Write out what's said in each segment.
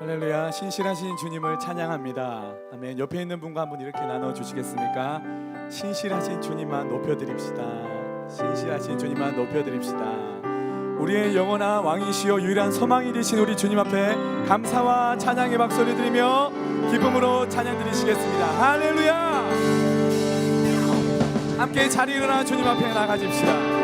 할렐루야. 신실하신 주님을 찬양합니다. 아멘. 옆에 있는 분과 한번 이렇게 나눠주시겠습니까? 신실하신 주님만 높여드립시다. 신실하신 주님만 높여드립시다. 우리의 영원한 왕이시여 유일한 소망이 되신 우리 주님 앞에 감사와 찬양의 박수를 드리며 기쁨으로 찬양 드리시겠습니다. 할렐루야. 함께 자리 일어나 주님 앞에 나가십시다.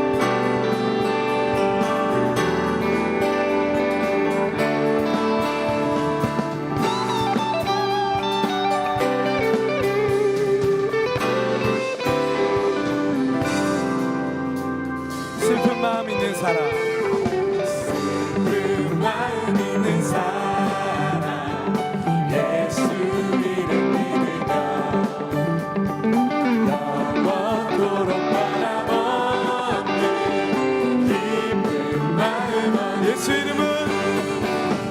슬픈 마음 있는 사람, 슬픈 마음 있는 사람, 예수 이름 믿으며 영원토록 바라보는 기쁜 마음은 예수 이름은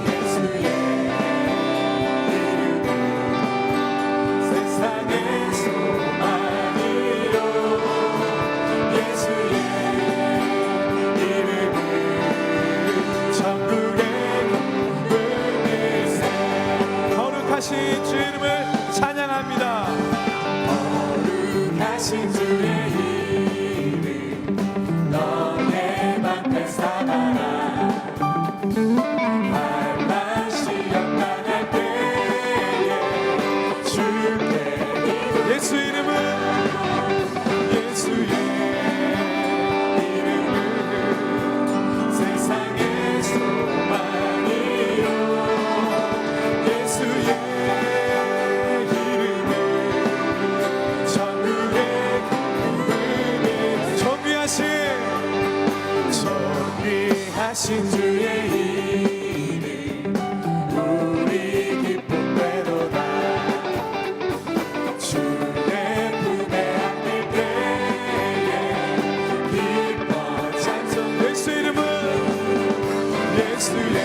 예수의 이름은 세상의 소망이요 예수의 거룩하신 주 이름을 찬양합니다. 거룩하신 주의 이름 너의 방패 삼아라. 환난 시험 당할 때에 주께 예수 이름은 예수의 이름은 세상의 소망이요 예수의 이름은 천국의 기쁨이 존귀하신 주의 이름 우리 기쁨 되도다. 주의 품에 안길 때에 기뻐 찬송 예수 이름은 예수의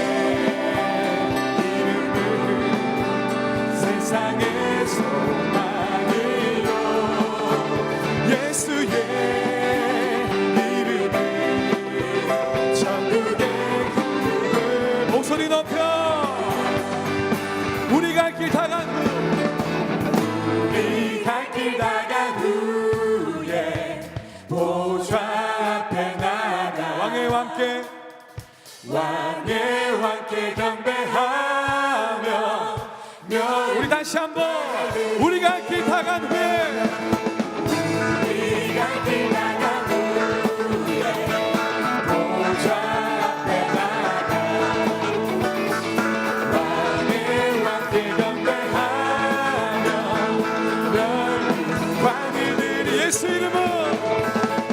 세상의 소망이요 예수의 이름은 천국의 기쁨을 목소리 높여 우리 갈 길 다 간 후 우리 갈 길 다 간 후에 보좌 앞에 나가 왕의 왕께 경배하며 우리 다시 한번 우리 갈 길 다 간 후에 우리 갈 길 다 간 후에 보좌 앞에 나가 왕께 경배하며 광을 들이 예수 이름은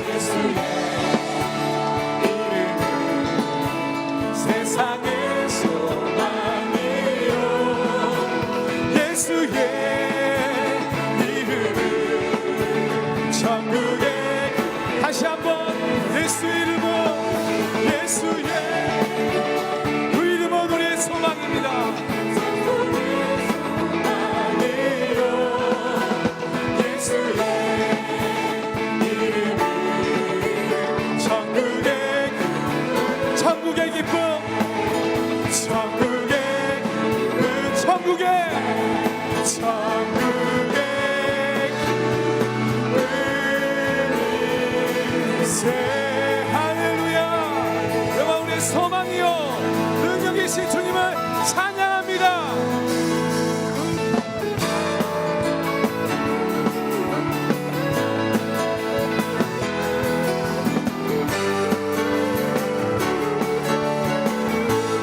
예수의 이름은 세상의 소망이요 예수의 이름은 천국의 다시 한번 예수 이름은 예수의 그 이름은 우리의 소망입니다. 소망이요 예수의 이름은 천국의 기쁨 천국의 새 할렐루야. 여호와 우리의 소망이요 능력이신 주님을 찬양합니다.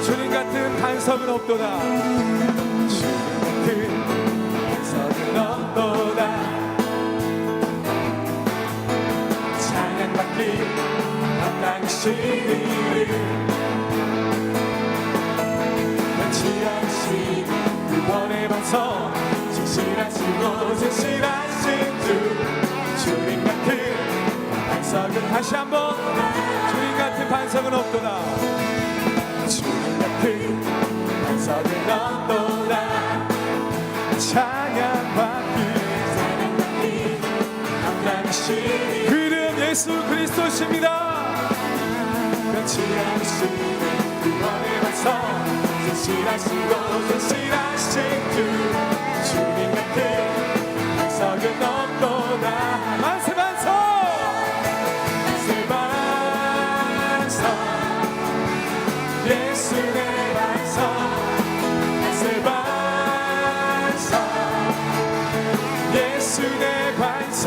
주님 같은 반석은 없도다. 찬양받기 합당하시니 변치 않으신 구원의 반석 진실하시고 진실하신 주 주님 같은 반석은 다시 한번 주님 같은 반석은 없도다. 주님 같은 반석은 없도다. 찬양받기 합당하시니 그 이름 예수 그리스도십니다. 변치 않으신 구원의 반석 신실하시고 신실하신 주 주님 같은 반석은 없도다. 만세 반석 만세 반석 예수 내 반석 만세 반석 예수 내 반석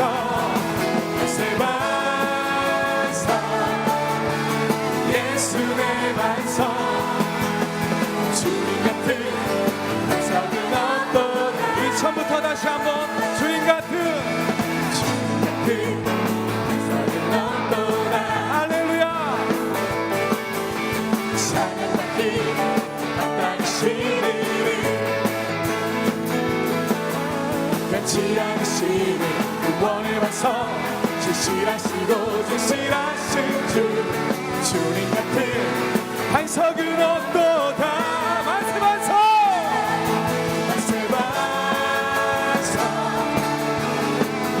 만세 반석 예수 내 반석 주님 같은 반석은 없도다. 우리 처음부터 다시 한번 주님 같은 반석은 없도다. 할렐루야. 찬양받기 마땅하시는 변치 않으시는 구원의 반석 진실하시고 진실하신 주 주님 같은 반석은 없도다. 만세 반석 만세 반석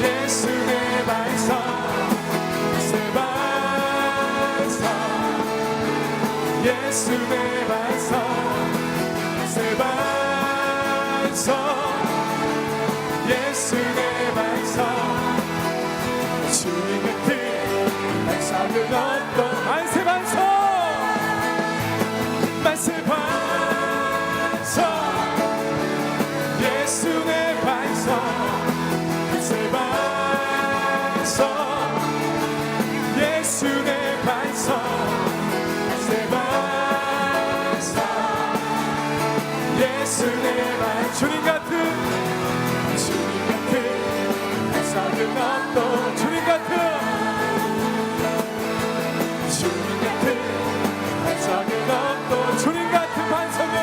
예수 내 반석 만세 반석 예수 내 반석 만세 반석 예수 내 반석 주님 같은 반석은 없도다. 만세 반석 만세 반석 예수 내 반석 만세 반석 예수 내 반석 만세 반석 예수 내 반석 주님 같은 반석은 없도 주님 같은 반석은 없도 주님 같은 반석은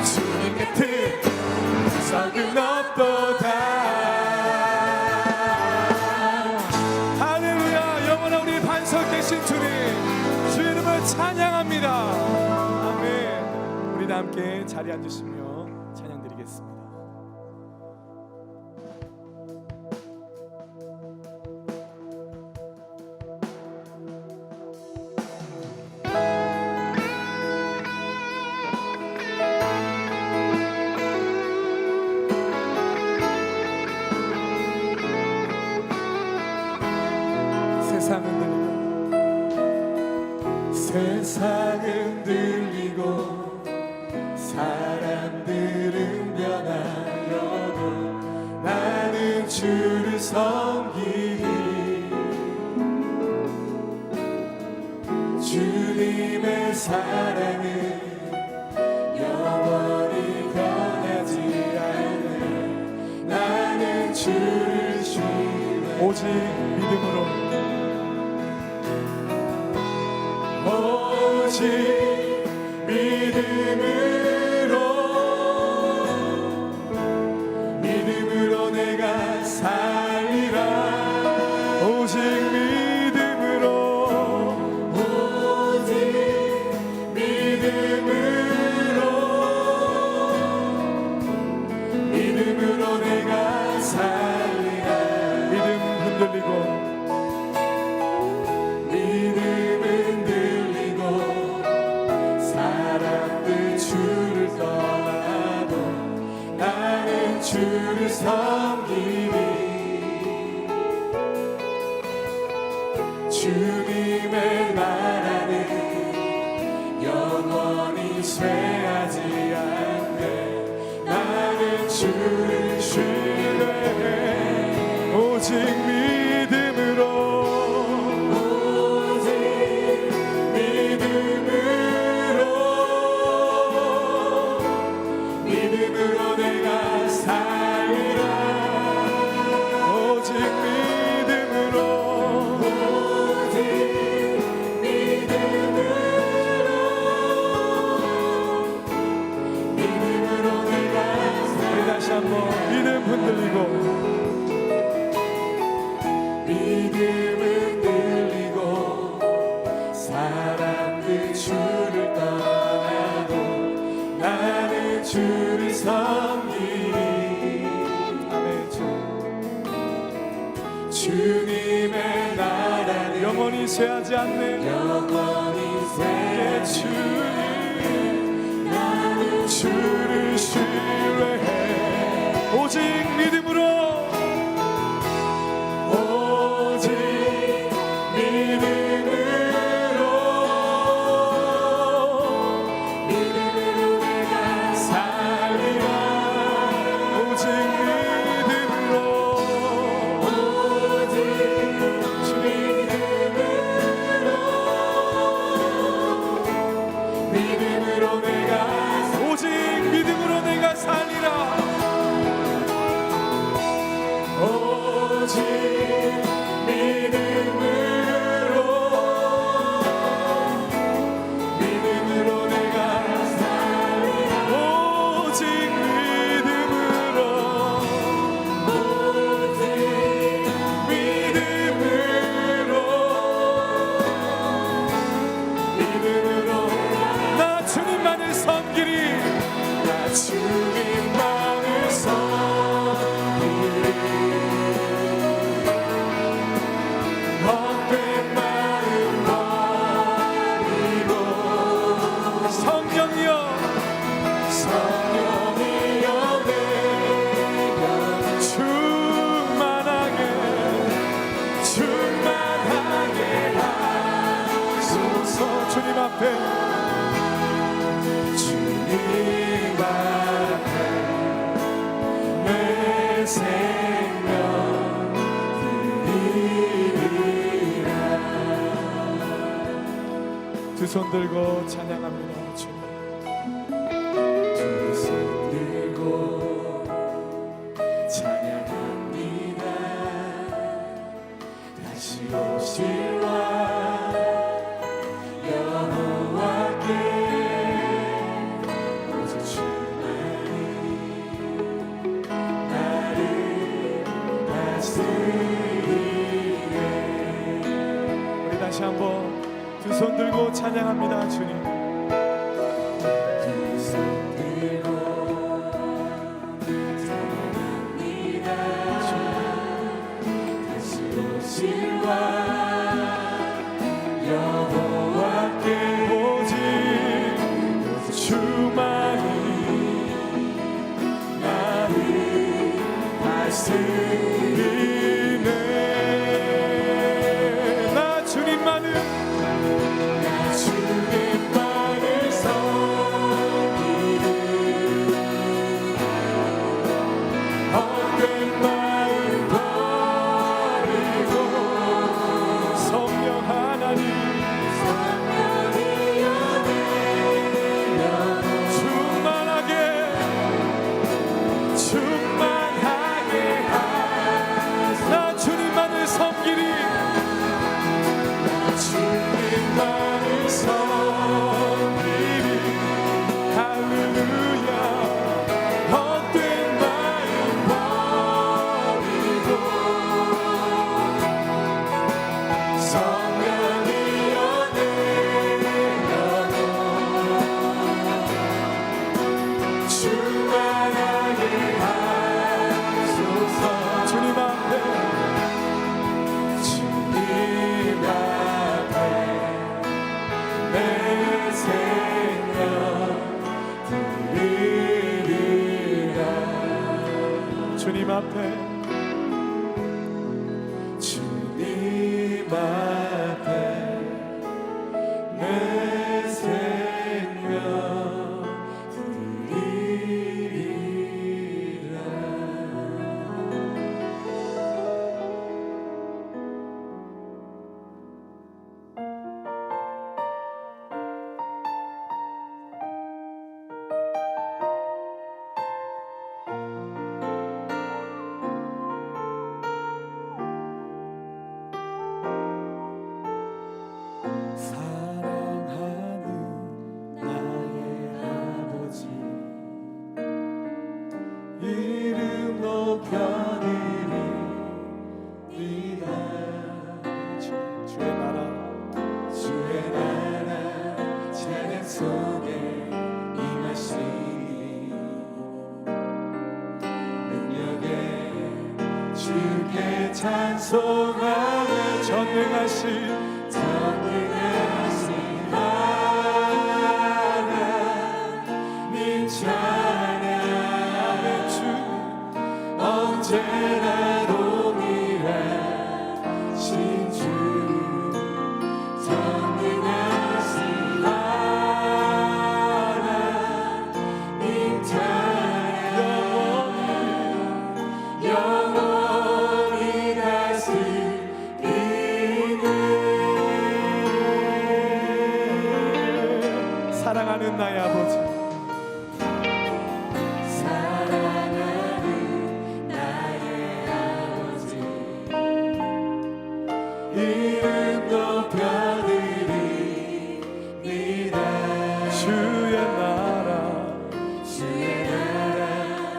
주님 같은 반석은 없도다. 할렐루야. 영원한 우리 반석 되신 주님 주 이름을 찬양합니다. 아멘. 우리 다 함께 자리에 앉으시며 찬양 드리겠습니다. 세상은 들리고 사람들은 변하여도 나는 주를 섬기리. 주님의 사랑은 영원히 변하지 않네. 나는 주를 신뢰 오직 믿음으로 오직 믿음으로 내가 살리라. 오직 믿음으로 내가 살리라. 믿음 흔들리고 주를 섬기리. 주님의 나라는 영원히 쇠하지 않네. 나는 주를 신뢰해. 오직 믿음으로 내가 살리라. 오직 믿음으로 내가 살리라. 다시 한번 믿음 흔들리고 사람들 주를 떠나도 나는 주를 섬기리. 아멘. 주님의 나라는 영원히 쇠하지 않네. 영원히 쇠하지 주님 주를 신뢰해 오직 믿음으로 오직 믿음으로 내가 살리라 오직 믿음으로 오직 믿음으로 내가 오직 믿음으로 내가 살리라 오직 믿음으로 내가 살리라 오직 믿음으로 믿음으로 나 주님만을 섬기리 나 주님만을 섬기리 헛된 마음 버리고 성령이여 내가 충만하게 하소서 주님 앞에 내 생명 드리리라 두 손 들고 찬양합니다 주님 두 손 들고 찬양합니다 다시 오실 왕 여호와께 오직 주만이 나를 다스리네 우리 다시 한번 두 손 들고 찬양합니다 주님 두 손 들고 찬양합니다 다시 오실 왕 여호와께 오직 주만이 나를 다스리네 나 주님만을 섬기리 헛된 마음 버리고 성령 하나님 충만하게 나 주님만을 섬기리 주님만을 섬기리 할렐루야 헛된 마음 버리고 성령이여 내 영혼 충만하게 하소서 주님 앞에 내 생명 드리리라 주님 앞에 내 생명 드리리라 찬송하며 전능하신 하나님 주 사랑하는 나의 아버지, 사랑하는 나의 아버지, 이름 높여드립니다. 주의 나라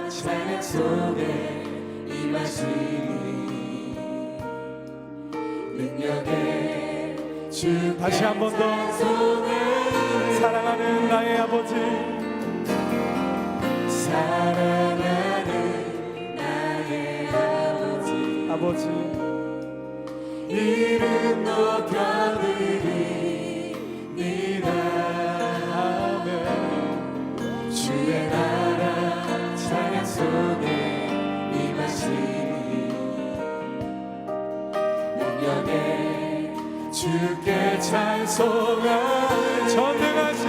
찬양 속에 임하시니 능력의 주. 다시 한 번 더. 사랑하는 나의 아버지, 사랑하는 나의 아버지, 아버지 이름 높여드립니다. 아멘. 주의 나라 찬양 속에 임하시니 능력의 주께 찬송하. 전능하신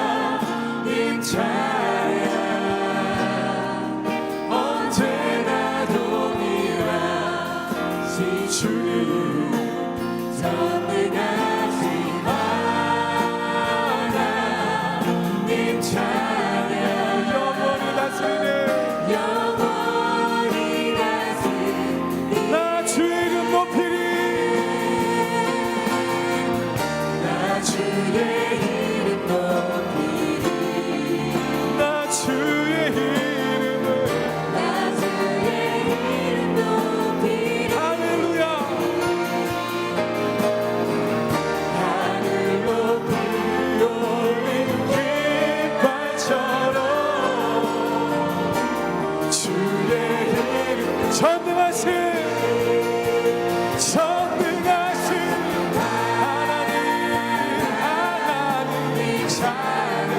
하나님 찬양 언제나 동일하신 주님, 전능하신 하나님 찬양 영원히 다스리네. 영원히 다스리니 나 주의 이름 높이리. 나 주의 이름 높이리. 나 주의 이름을. 나 주의 이름 높이리. 할렐루야. 하늘 높이 올린 깃발처럼 주의 이름 전능하신 하나님 찬양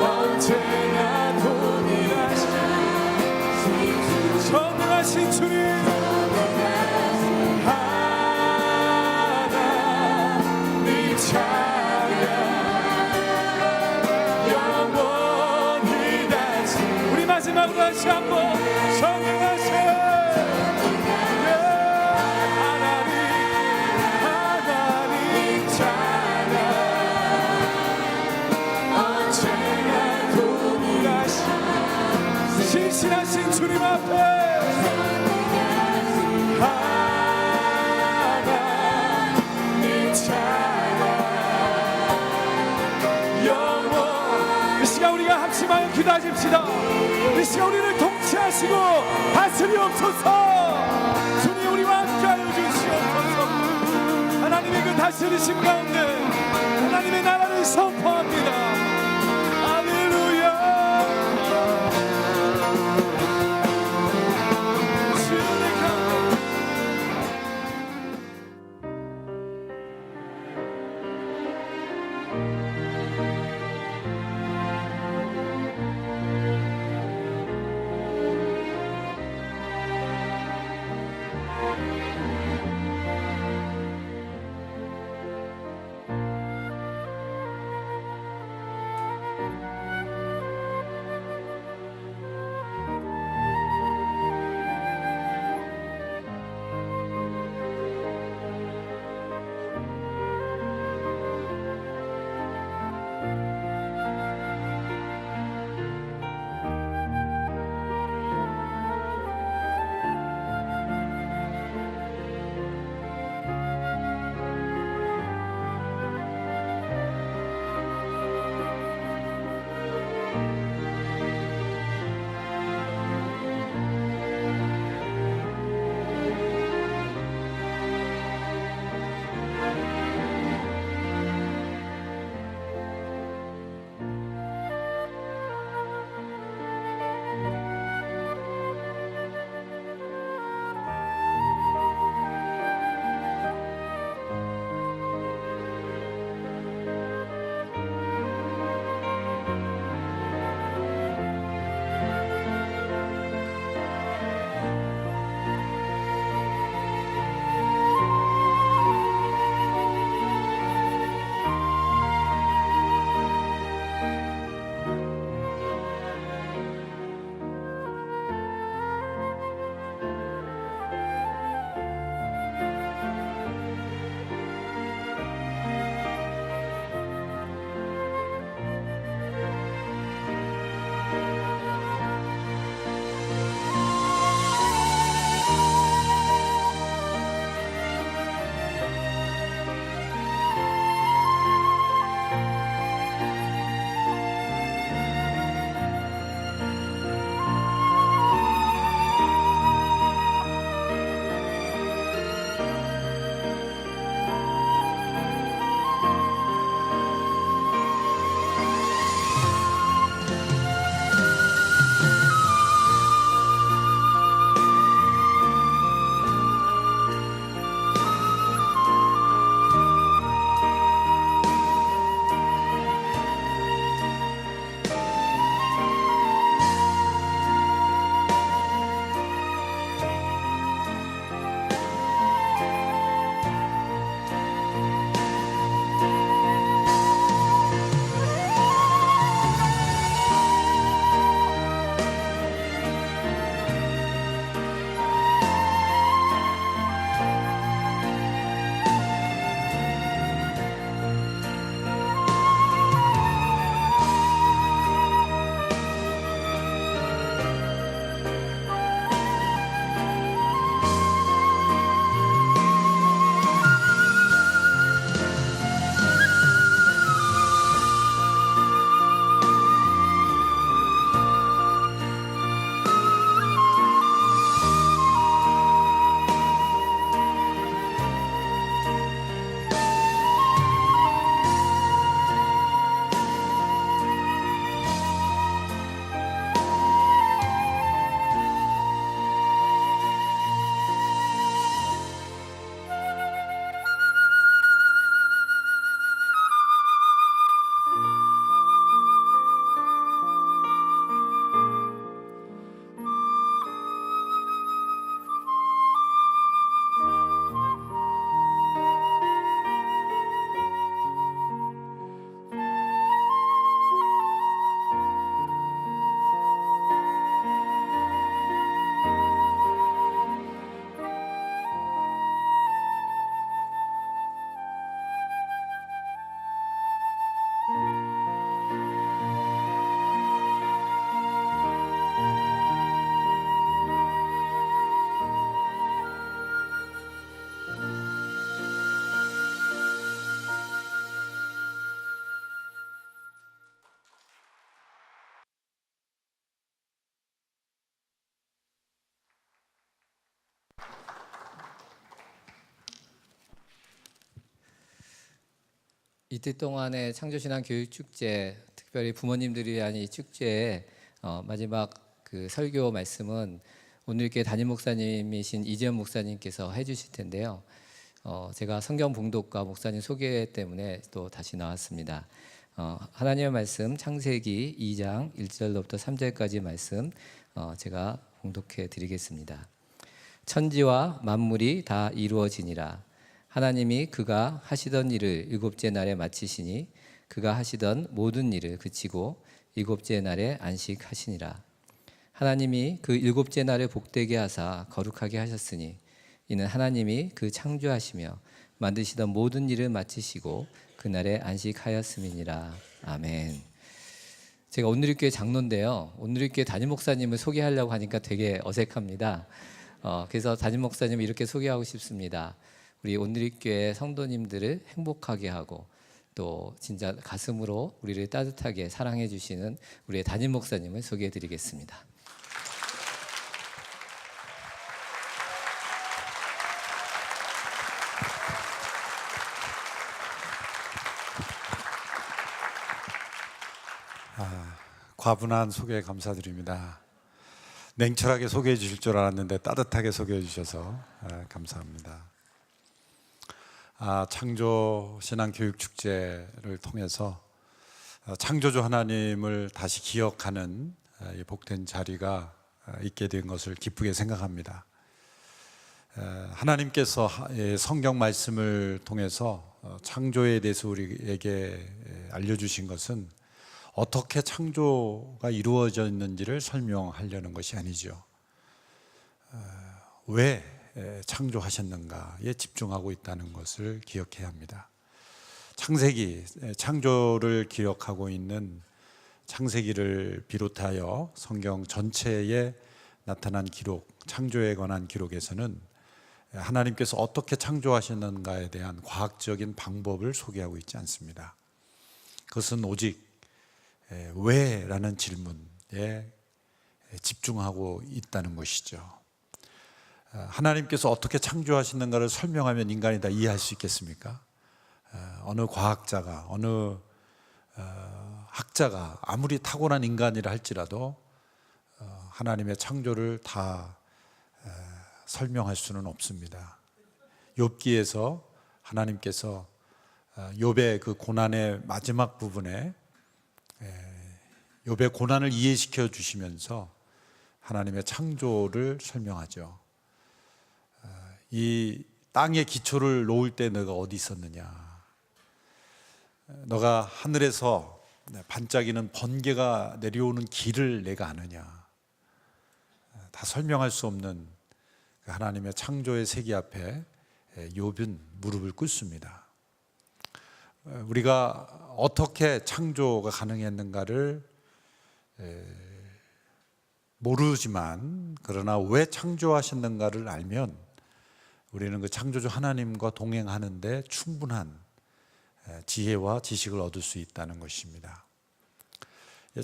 언제나 동일하신 전능하신 주님, 하나님 찬양 영원히 다스리니. 우리 마지막으로 다시 한번 전능하신 하나님 찬양 언제나 동일하신 신실하신 주님 앞에 하나님 찬양 영원. 이 시간 우리가 합심하여 기도하십시다. 이 시간 우리를 통치하시고 다스리옵소서. 주님 우리와 함께하여 주시옵소서. 하나님의 그 다스리심 가운데 하나님의 나라를 선포합니다. 할렐루야. 주의 가운데 이틀 동안의 창조신앙 교육 축제, 특별히 부모님들을 위한 이 축제의 마지막 그 설교 말씀은 오늘 교회 담임 목사님이신 이재현 목사님께서 해주실 텐데요. 제가 성경 봉독과 목사님 소개 때문에 또 다시 나왔습니다. 하나님의 말씀 창세기 2장 1절로부터 3절까지 말씀 제가 봉독해 드리겠습니다. 천지와 만물이 다 이루어지니라. 하나님이 그가 하시던 일을 일곱째 날에 마치시니 그가 하시던 모든 일을 그치고 일곱째 날에 안식하시니라. 하나님이 그 일곱째 날을 복되게 하사 거룩하게 하셨으니 이는 하나님이 그 창조하시며 만드시던 모든 일을 마치시고 그날에 안식하였음이니라. 아멘. 제가 온누리교회 장로인데요. 온누리교회 담임 목사님을 소개하려고 하니까 되게 어색합니다. 그래서 담임 목사님을 이렇게 소개하고 싶습니다. 우리 온누리교회 성도님들을 행복하게 하고 또 진짜 가슴으로 우리를 따뜻하게 사랑해 주시는 우리의 담임 목사님을 소개해 드리겠습니다. 과분한 소개 감사드립니다. 냉철하게 소개해 주실 줄 알았는데 따뜻하게 소개해 주셔서 감사합니다. 창조 신앙 교육 축제를 통해서 창조주 하나님을 다시 기억하는 이 복된 자리가 있게 된 것을 기쁘게 생각합니다. 하나님께서 성경 말씀을 통해서 창조에 대해서 우리에게 알려주신 것은 어떻게 창조가 이루어졌는지를 설명하려는 것이 아니죠. 왜 창조하셨는가에 집중하고 있다는 것을 기억해야 합니다. 창세기, 창조를 기록하고 있는 창세기를 비롯하여 성경 전체에 나타난 기록, 창조에 관한 기록에서는 하나님께서 어떻게 창조하셨는가에 대한 과학적인 방법을 소개하고 있지 않습니다. 그것은 오직 왜? 라는 질문에 집중하고 있다는 것이죠. 하나님께서 어떻게 창조하시는가를 설명하면 인간이 다 이해할 수 있겠습니까? 어느 과학자가, 어느 학자가 아무리 타고난 인간이라 할지라도 하나님의 창조를 다 설명할 수는 없습니다. 욥기에서 하나님께서 욥의 그 고난의 마지막 부분에 욥의 고난을 이해시켜 주시면서 하나님의 창조를 설명하죠. 이 땅의 기초를 놓을 때 너가 어디 있었느냐? 너가 하늘에서 반짝이는 번개가 내려오는 길을 내가 아느냐? 다 설명할 수 없는 하나님의 창조의 세계 앞에 욥은 무릎을 꿇습니다. 우리가 어떻게 창조가 가능했는가를 모르지만 그러나 왜 창조하셨는가를 알면 우리는 그 창조주 하나님과 동행하는데 충분한 지혜와 지식을 얻을 수 있다는 것입니다.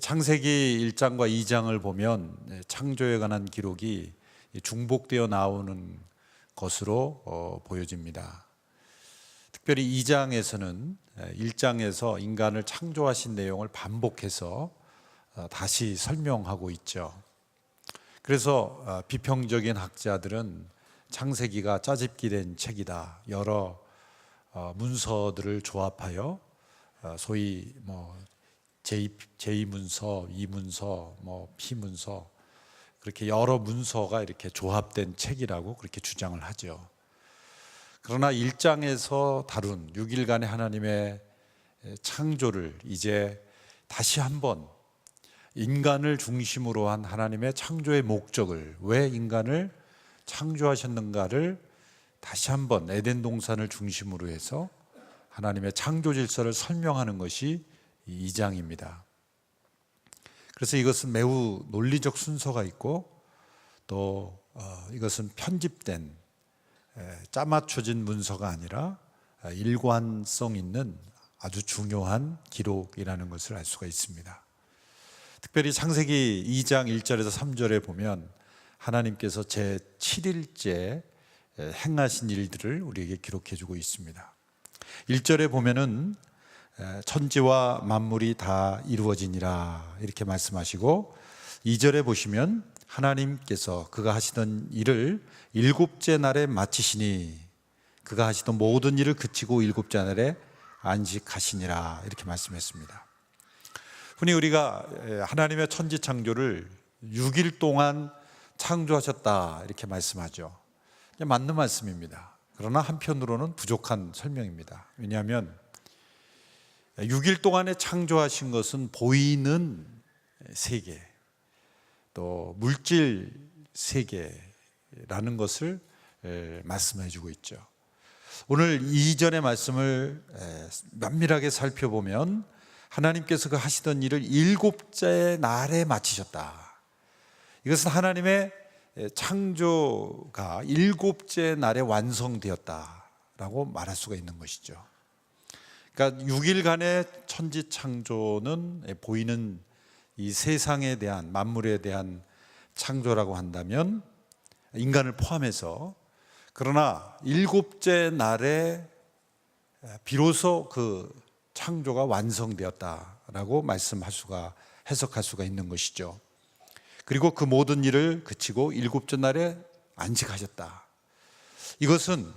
창세기 1장과 2장을 보면 창조에 관한 기록이 중복되어 나오는 것으로 보여집니다. 특별히 2장에서는 1장에서 인간을 창조하신 내용을 반복해서 다시 설명하고 있죠. 그래서 비평적인 학자들은 창세기가 짜집기 된 책이다. 여러 문서들을 조합하여 소위 제2문서, 2문서, P문서 그렇게 여러 문서가 이렇게 조합된 책이라고 그렇게 주장을 하죠. 그러나 1장에서 다룬 6일간의 하나님의 창조를 이제 다시 한번 인간을 중심으로 한 하나님의 창조의 목적을, 왜 인간을 창조하셨는가를 다시 한번 에덴 동산을 중심으로 해서 하나님의 창조 질서를 설명하는 것이 2장입니다. 그래서 이것은 매우 논리적 순서가 있고 또 이것은 편집된 짜맞춰진 문서가 아니라 일관성 있는 아주 중요한 기록이라는 것을 알 수가 있습니다. 특별히 창세기 2장 1절에서 3절에 보면 하나님께서 제7일째 행하신 일들을 우리에게 기록해 주고 있습니다. 1절에 보면은 천지와 만물이 다 이루어지니라 이렇게 말씀하시고 2절에 보시면 하나님께서 그가 하시던 일을 일곱째 날에 마치시니 그가 하시던 모든 일을 그치고 일곱째 날에 안식하시니라 이렇게 말씀했습니다. 흔히 우리가 하나님의 천지 창조를 6일 동안 창조하셨다 이렇게 말씀하죠. 맞는 말씀입니다. 그러나 한편으로는 부족한 설명입니다. 왜냐하면 6일 동안에 창조하신 것은 보이는 세계, 또 물질 세계라는 것을 말씀해 주고 있죠. 오늘 이전의 말씀을 면밀하게 살펴보면 하나님께서 그 하시던 일을 일곱째 날에 마치셨다. 이것은 하나님의 창조가 일곱째 날에 완성되었다라고 말할 수가 있는 것이죠. 그러니까 6일간의 천지 창조는 보이는 이 세상에 대한 만물에 대한 창조라고 한다면 인간을 포함해서, 그러나 일곱째 날에 비로소 그 창조가 완성되었다라고 해석할 수가 있는 것이죠. 그리고 그 모든 일을 그치고 일곱째 날에 안식하셨다. 이것은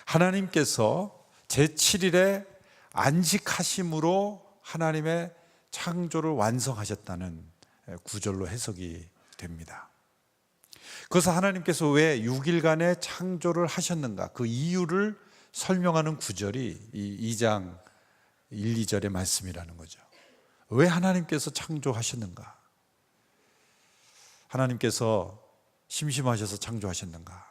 하나님께서 제7일에 안식하심으로 하나님의 창조를 완성하셨다는 구절로 해석이 됩니다. 그래서 하나님께서 왜 6일간의 창조를 하셨는가, 그 이유를 설명하는 구절이 이 2장 1, 2절의 말씀이라는 거죠. 왜 하나님께서 창조하셨는가? 하나님께서 심심하셔서 창조하셨는가?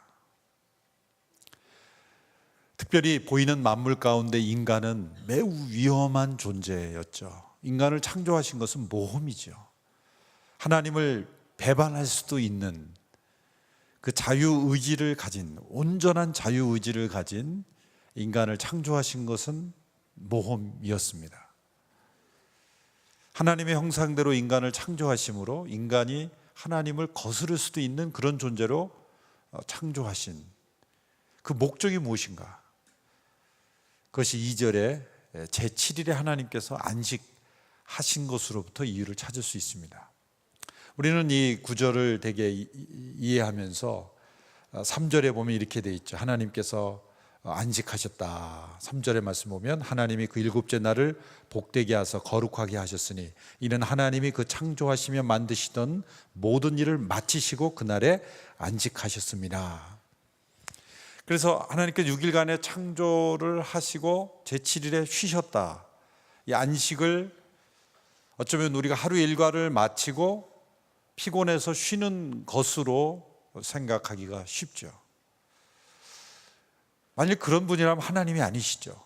특별히 보이는 만물 가운데 인간은 매우 위험한 존재였죠. 인간을 창조하신 것은 모험이죠. 하나님을 배반할 수도 있는 그 자유의지를 가진, 온전한 자유의지를 가진 인간을 창조하신 것은 모험이었습니다. 하나님의 형상대로 인간을 창조하심으로 인간이 하나님을 거스를 수도 있는 그런 존재로 창조하신 그 목적이 무엇인가? 그것이 2절에 제7일에 하나님께서 안식하신 것으로부터 이유를 찾을 수 있습니다. 우리는 이 구절을 되게 이해하면서 3절에 보면 이렇게 돼 있죠. 하나님께서 안식하셨다. 3절의 말씀 보면 하나님이 그 일곱째 날을 복되게 하사 거룩하게 하셨으니 이는 하나님이 그 창조하시며 만드시던 모든 일을 마치시고 그날에 안식하셨습니다. 그래서 하나님께서 6일간의 창조를 하시고 제7일에 쉬셨다. 이 안식을 어쩌면 우리가 하루 일과를 마치고 피곤해서 쉬는 것으로 생각하기가 쉽죠. 만약 그런 분이라면 하나님이 아니시죠.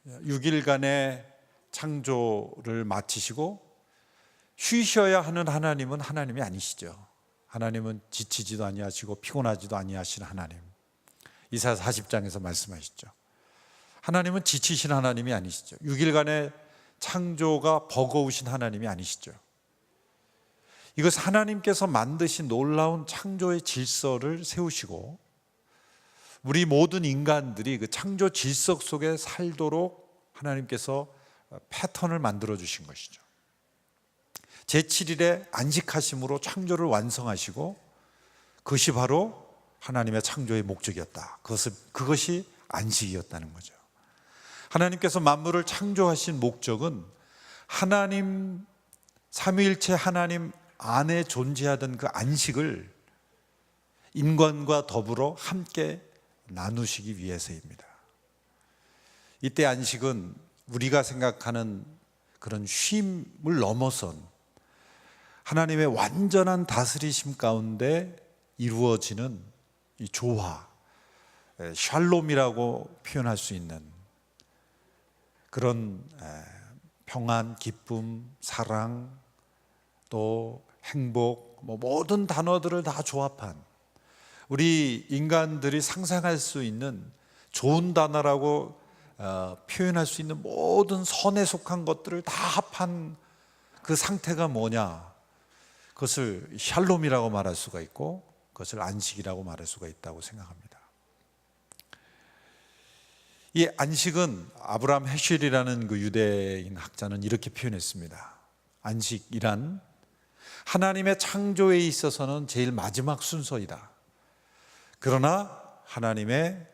6일간의 창조를 마치시고 쉬셔야 하는 하나님은 하나님이 아니시죠. 하나님은 지치지도 아니하시고 피곤하지도 아니하시는 하나님. 이사야 40장에서 말씀하시죠. 하나님은 지치신 하나님이 아니시죠. 6일간의 창조가 버거우신 하나님이 아니시죠. 이것은 하나님께서 만드신 놀라운 창조의 질서를 세우시고 우리 모든 인간들이 그 창조 질서 속에 살도록 하나님께서 패턴을 만들어 주신 것이죠. 제7일에 안식하심으로 창조를 완성하시고 그것이 바로 하나님의 창조의 목적이었다. 그것이 안식이었다는 거죠. 하나님께서 만물을 창조하신 목적은 하나님, 삼위일체 하나님 안에 존재하던 그 안식을 인간과 더불어 함께 나누시기 위해서입니다. 이때 안식은 우리가 생각하는 그런 쉼을 넘어선 하나님의 완전한 다스리심 가운데 이루어지는 이 조화, 샬롬이라고 표현할 수 있는 그런 평안, 기쁨, 사랑, 또 행복, 모든 단어들을 다 조합한 우리 인간들이 상상할 수 있는 좋은 단어라고 표현할 수 있는 모든 선에 속한 것들을 다 합한 그 상태가 뭐냐? 그것을 샬롬이라고 말할 수가 있고 그것을 안식이라고 말할 수가 있다고 생각합니다. 이 안식은 아브라함 헤슐이라는 그 유대인 학자는 이렇게 표현했습니다. 안식이란 하나님의 창조에 있어서는 제일 마지막 순서이다. 그러나 하나님의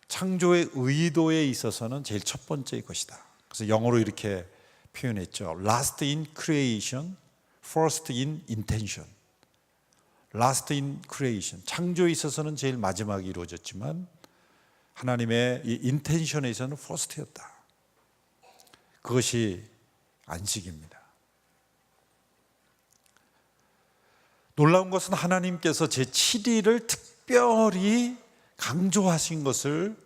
창조의 의도에 있어서는 제일 첫 번째의 것이다. 그래서 영어로 이렇게 표현했죠. Last in creation, first in intention. Last in creation. 창조에 있어서는 제일 마지막에 이루어졌지만 하나님의 이 인텐션에 있어서는 first였다. 그것이 안식입니다. 놀라운 것은 하나님께서 제7일을 특별히 강조하신 것을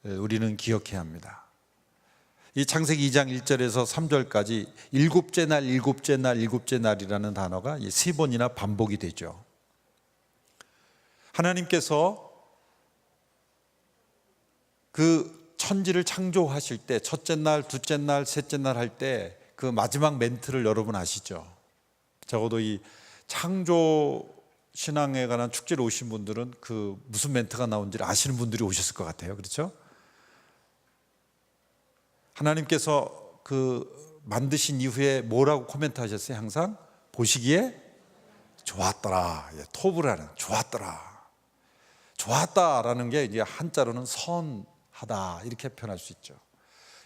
우리는 기억해야 합니다. 이 창세기 2장 1절에서 3절까지 일곱째 날, 일곱째 날, 일곱째 날이라는 단어가 3번이나 반복이 되죠. 하나님께서 그 천지를 창조하실 때 첫째 날, 둘째 날, 셋째 날 할 때 그 마지막 멘트를 여러분 아시죠? 적어도 이 창조 신앙에 관한 축제를 오신 분들은 그 무슨 멘트가 나온지를 아시는 분들이 오셨을 것 같아요. 그렇죠? 하나님께서 그 만드신 이후에 뭐라고 코멘트 하셨어요? 항상 보시기에 좋았더라. 토브라는 좋았더라. 좋았다라는 게 이제 한자로는 선하다 이렇게 표현할 수 있죠.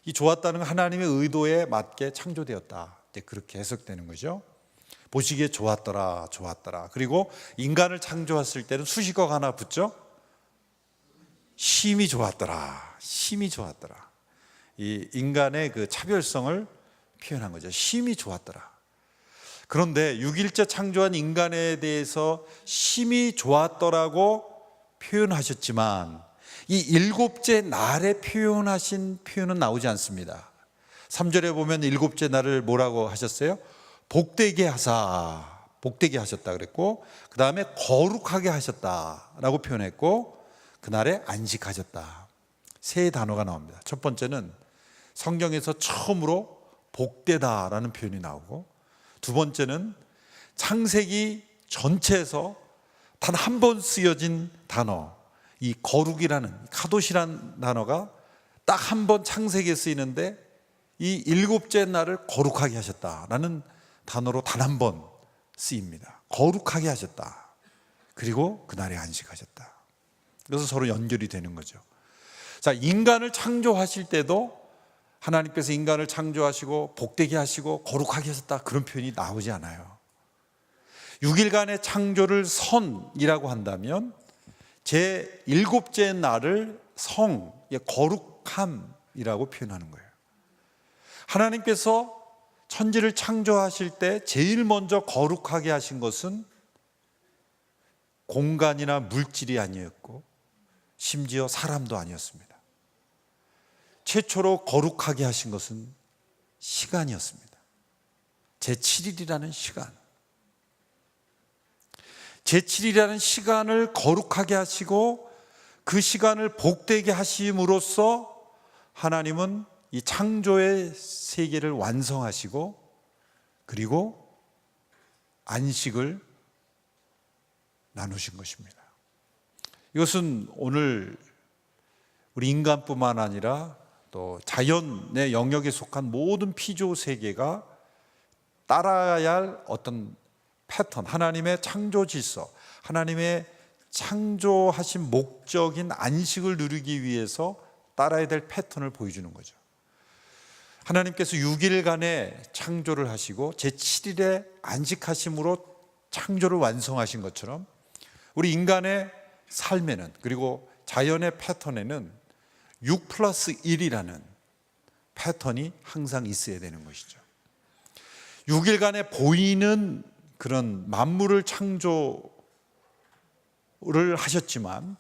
이 좋았다는 건 하나님의 의도에 맞게 창조되었다. 이제 그렇게 해석되는 거죠. 보시기에 좋았더라, 좋았더라. 그리고 인간을 창조했을 때는 수식어가 하나 붙죠. 심히 좋았더라, 심히 좋았더라. 이 인간의 그 차별성을 표현한 거죠. 심히 좋았더라. 그런데 6일째 창조한 인간에 대해서 심히 좋았더라고 표현하셨지만 이 일곱째 날에 표현하신 표현은 나오지 않습니다. 3절에 보면 일곱째 날을 뭐라고 하셨어요? 복되게 하사, 복되게 하셨다 그랬고, 그 다음에 거룩하게 하셨다라고 표현했고, 그날에 안식하셨다. 세 단어가 나옵니다. 첫 번째는 성경에서 처음으로 복되다라는 표현이 나오고, 두 번째는 창세기 전체에서 단 한 번 쓰여진 단어, 이 거룩이라는 카도시라는 단어가 딱 한 번 창세기에 쓰이는데 이 일곱째 날을 거룩하게 하셨다라는 단어로 단 한 번 쓰입니다. 거룩하게 하셨다. 그리고 그날에 안식하셨다. 그래서 서로 연결이 되는 거죠. 자, 인간을 창조하실 때도 하나님께서 인간을 창조하시고 복되게 하시고 거룩하게 하셨다 그런 표현이 나오지 않아요. 6일간의 창조를 선이라고 한다면 제 일곱째 날을 성, 거룩함이라고 표현하는 거예요. 하나님께서 천지를 창조하실 때 제일 먼저 거룩하게 하신 것은 공간이나 물질이 아니었고 심지어 사람도 아니었습니다. 최초로 거룩하게 하신 것은 시간이었습니다. 제7일이라는 시간. 제7일이라는 시간을 거룩하게 하시고 그 시간을 복되게 하심으로써 하나님은 이 창조의 세계를 완성하시고 그리고 안식을 나누신 것입니다. 이것은 오늘 우리 인간뿐만 아니라 또 자연의 영역에 속한 모든 피조 세계가 따라야 할 어떤 패턴, 하나님의 창조 질서, 하나님의 창조하신 목적인 안식을 누리기 위해서 따라야 될 패턴을 보여주는 거죠. 하나님께서 6일간의 창조를 하시고 제7일에 안식하심으로 창조를 완성하신 것처럼 우리 인간의 삶에는 그리고 자연의 패턴에는 6+1이라는 패턴이 항상 있어야 되는 것이죠. 6일간에 보이는 그런 만물을 창조를 하셨지만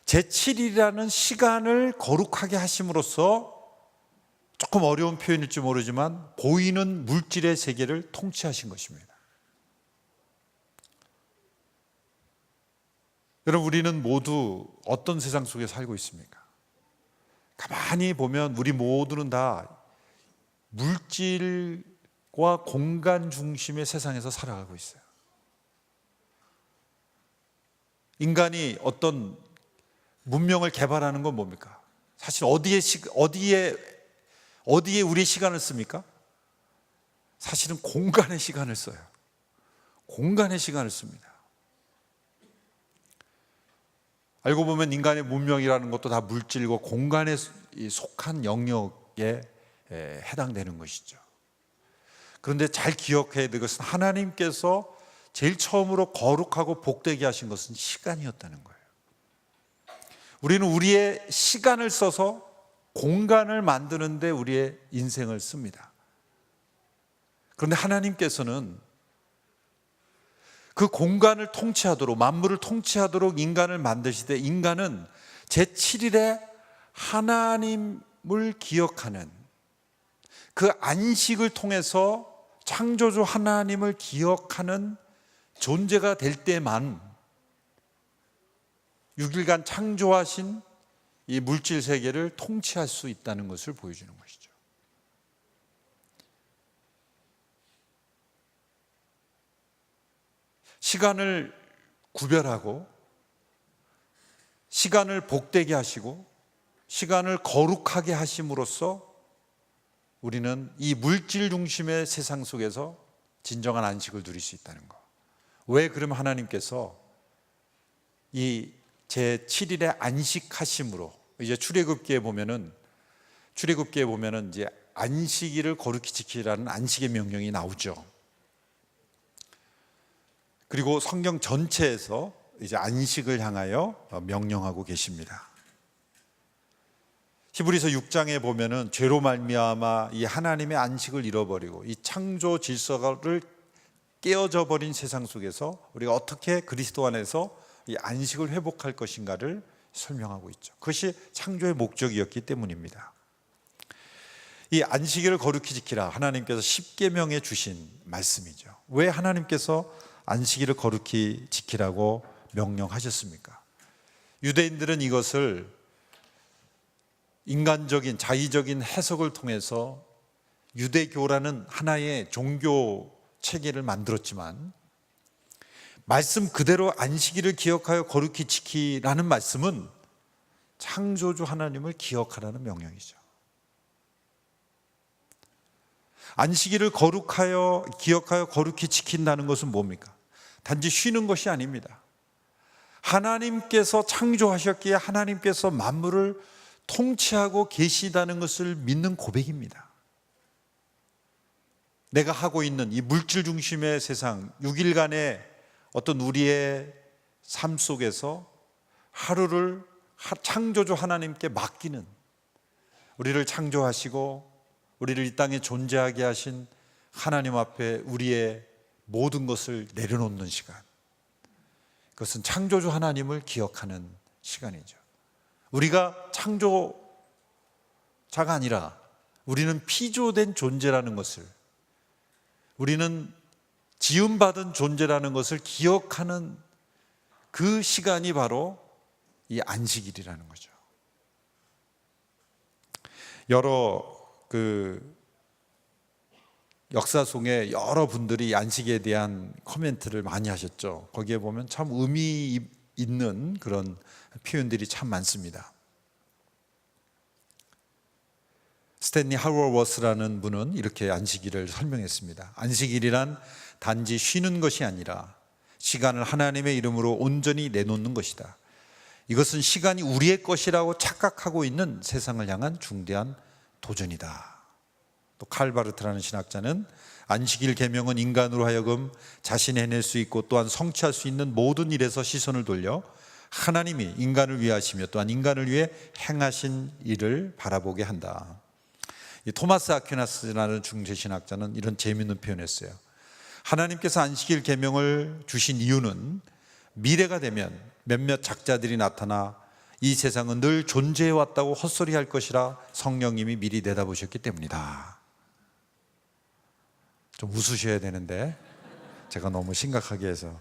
제7일이라는 시간을 거룩하게 하심으로써 조금 어려운 표현일지 모르지만 보이는 물질의 세계를 통치하신 것입니다. 여러분, 우리는 모두 어떤 세상 속에 살고 있습니까? 가만히 보면 우리 모두는 다 물질과 공간 중심의 세상에서 살아가고 있어요. 인간이 어떤 문명을 개발하는 건 뭡니까? 사실 어디에 우리의 시간을 씁니까? 사실은 공간의 시간을 써요. 공간의 시간을 씁니다. 알고 보면 인간의 문명이라는 것도 다 물질과 공간에 속한 영역에 해당되는 것이죠. 그런데 잘 기억해야 될 것은 하나님께서 제일 처음으로 거룩하고 복되게 하신 것은 시간이었다는 거예요. 우리는 우리의 시간을 써서 공간을 만드는데 우리의 인생을 씁니다. 그런데 하나님께서는 그 공간을 통치하도록, 만물을 통치하도록 인간을 만드시되, 인간은 제7일에 하나님을 기억하는 그 안식을 통해서 창조주 하나님을 기억하는 존재가 될 때만 6일간 창조하신 이 물질 세계를 통치할 수 있다는 것을 보여주는 것이죠. 시간을 구별하고, 시간을 복되게 하시고, 시간을 거룩하게 하심으로써 우리는 이 물질 중심의 세상 속에서 진정한 안식을 누릴 수 있다는 것. 왜 그러면 하나님께서 이 제7일에 안식하심으로, 이제 출애굽기에 보면은 이제 안식일을 거룩히 지키라는 안식의 명령이 나오죠. 그리고 성경 전체에서 이제 안식을 향하여 명령하고 계십니다. 히브리서 6장에 보면은 죄로 말미암아 이 하나님의 안식을 잃어버리고 이 창조 질서를 깨어져 버린 세상 속에서 우리가 어떻게 그리스도 안에서 이 안식을 회복할 것인가를 설명하고 있죠. 그것이 창조의 목적이었기 때문입니다. 이 안식일을 거룩히 지키라, 하나님께서 십계명에 주신 말씀이죠. 왜 하나님께서 안식일을 거룩히 지키라고 명령하셨습니까? 유대인들은 이것을 인간적인 자의적인 해석을 통해서 유대교라는 하나의 종교 체계를 만들었지만, 말씀 그대로 안식일을 기억하여 거룩히 지키라는 말씀은 창조주 하나님을 기억하라는 명령이죠. 안식일을 기억하여 거룩히 지킨다는 것은 뭡니까? 단지 쉬는 것이 아닙니다. 하나님께서 창조하셨기에 하나님께서 만물을 통치하고 계시다는 것을 믿는 고백입니다. 내가 하고 있는 이 물질 중심의 세상, 6일간의 어떤 우리의 삶 속에서 하루를 창조주 하나님께 맡기는, 우리를 창조하시고 우리를 이 땅에 존재하게 하신 하나님 앞에 우리의 모든 것을 내려놓는 시간, 그것은 창조주 하나님을 기억하는 시간이죠. 우리가 창조자가 아니라 우리는 피조된 존재라는 것을, 우리는 지음받은 존재라는 것을 기억하는 그 시간이 바로 이 안식일이라는 거죠. 여러 역사 속에 여러 분들이 안식에 대한 코멘트를 많이 하셨죠. 거기에 보면 참 의미 있는 그런 표현들이 참 많습니다. 스탠리 하워워스라는 분은 이렇게 안식일을 설명했습니다. 안식일이란 단지 쉬는 것이 아니라 시간을 하나님의 이름으로 온전히 내놓는 것이다. 이것은 시간이 우리의 것이라고 착각하고 있는 세상을 향한 중대한 도전이다. 또 칼바르트라는 신학자는 안식일 계명은 인간으로 하여금 자신이 해낼 수 있고 또한 성취할 수 있는 모든 일에서 시선을 돌려 하나님이 인간을 위하시며 또한 인간을 위해 행하신 일을 바라보게 한다. 이 토마스 아퀴나스라는 중세 신학자는 이런 재미있는 표현을 했어요. 하나님께서 안식일 계명을 주신 이유는 미래가 되면 몇몇 작자들이 나타나 이 세상은 늘 존재해 왔다고 헛소리할 것이라 성령님이 미리 내다보셨기 때문이다. 좀 웃으셔야 되는데 제가 너무 심각하게 해서.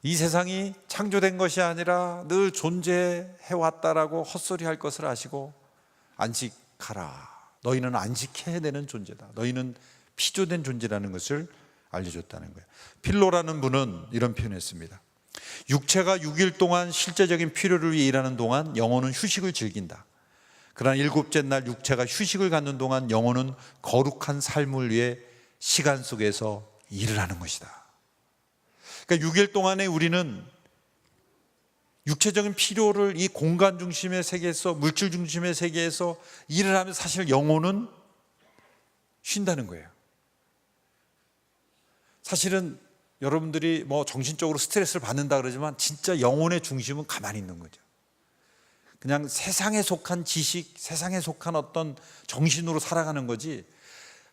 이 세상이 창조된 것이 아니라 늘 존재해 왔다라고 헛소리할 것을 아시고 안식하라. 너희는 안식해야 되는 존재다. 너희는 피조된 존재라는 것을 알려줬다는 거예요. 필로라는 분은 이런 표현을 했습니다. 육체가 6일 동안 실제적인 필요를 위해 일하는 동안 영혼은 휴식을 즐긴다. 그러나 일곱째 날 육체가 휴식을 갖는 동안 영혼은 거룩한 삶을 위해 시간 속에서 일을 하는 것이다. 그러니까 6일 동안에 우리는 육체적인 필요를 이 공간 중심의 세계에서, 물질 중심의 세계에서 일을 하면 사실 영혼은 쉰다는 거예요. 사실은 여러분들이 뭐 정신적으로 스트레스를 받는다 그러지만 진짜 영혼의 중심은 가만히 있는 거죠. 그냥 세상에 속한 지식, 세상에 속한 어떤 정신으로 살아가는 거지,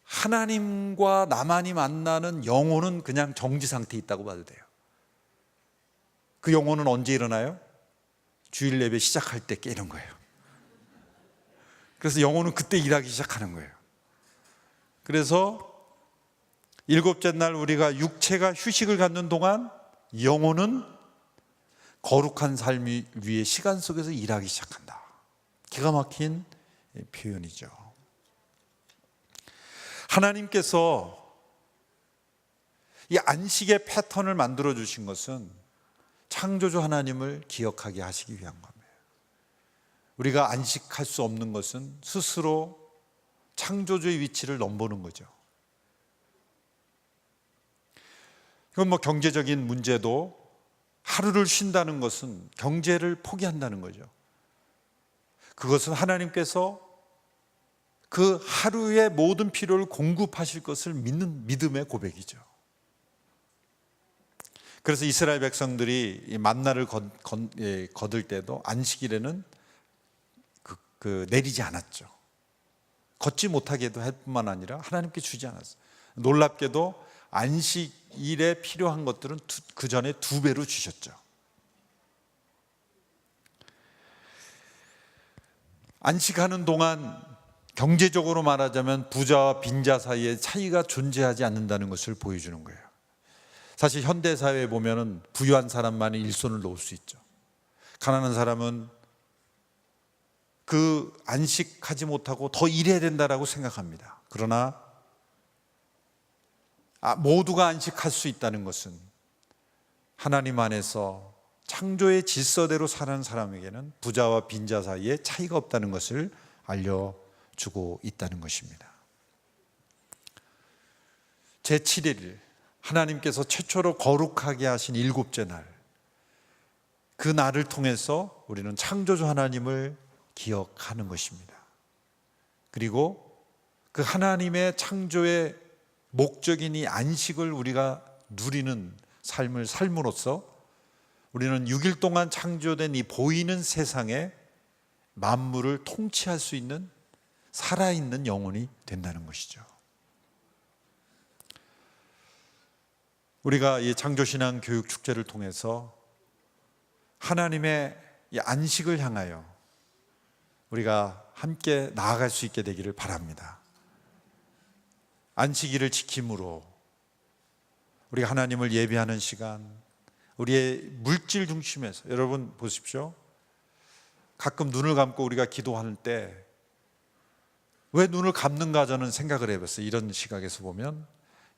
하나님과 나만이 만나는 영혼은 그냥 정지 상태에 있다고 봐도 돼요. 그 영혼은 언제 일어나요? 주일 예배 시작할 때 깨는 거예요. 그래서 영혼은 그때 일하기 시작하는 거예요. 그래서 일곱째 날 우리가 육체가 휴식을 갖는 동안 영혼은 거룩한 삶을 위해 시간 속에서 일하기 시작한다. 기가 막힌 표현이죠. 하나님께서 이 안식의 패턴을 만들어 주신 것은 창조주 하나님을 기억하게 하시기 위한 겁니다. 우리가 안식할 수 없는 것은 스스로 창조주의 위치를 넘보는 거죠. 이건 뭐 경제적인 문제도 하루를 쉰다는 것은 경제를 포기한다는 거죠. 그것은 하나님께서 그 하루의 모든 필요를 공급하실 것을 믿는 믿음의 고백이죠. 그래서 이스라엘 백성들이 이 만나를 거둘 때도 안식일에는 내리지 않았죠. 걷지 못하게도 할 뿐만 아니라 하나님께 주지 않았어요. 놀랍게도 안식일에 필요한 것들은 그 전에 2배로 주셨죠. 안식하는 동안 경제적으로 말하자면 부자와 빈자 사이에 차이가 존재하지 않는다는 것을 보여주는 거예요. 사실 현대 사회에 보면은 부유한 사람만이 일손을 놓을 수 있죠. 가난한 사람은 그 안식하지 못하고 더 일해야 된다라고 생각합니다. 그러나 모두가 안식할 수 있다는 것은 하나님 안에서 창조의 질서대로 사는 사람에게는 부자와 빈자 사이에 차이가 없다는 것을 알려주고 있다는 것입니다. 제7일 하나님께서 최초로 거룩하게 하신 7째 날, 그 날을 통해서 우리는 창조주 하나님을 기억하는 것입니다. 그리고 그 하나님의 창조의 목적인 이 안식을 우리가 누리는 삶을 삶으로써 우리는 6일 동안 창조된 이 보이는 세상에 만물을 통치할 수 있는 살아있는 영혼이 된다는 것이죠. 우리가 이 창조신앙 교육 축제를 통해서 하나님의 이 안식을 향하여 우리가 함께 나아갈 수 있게 되기를 바랍니다. 안식일을 지킴으로 우리가 하나님을 예배하는 시간, 우리의 물질 중심에서, 여러분 보십시오. 가끔 눈을 감고 우리가 기도할 때 왜 눈을 감는가 저는 생각을 해봤어요. 이런 시각에서 보면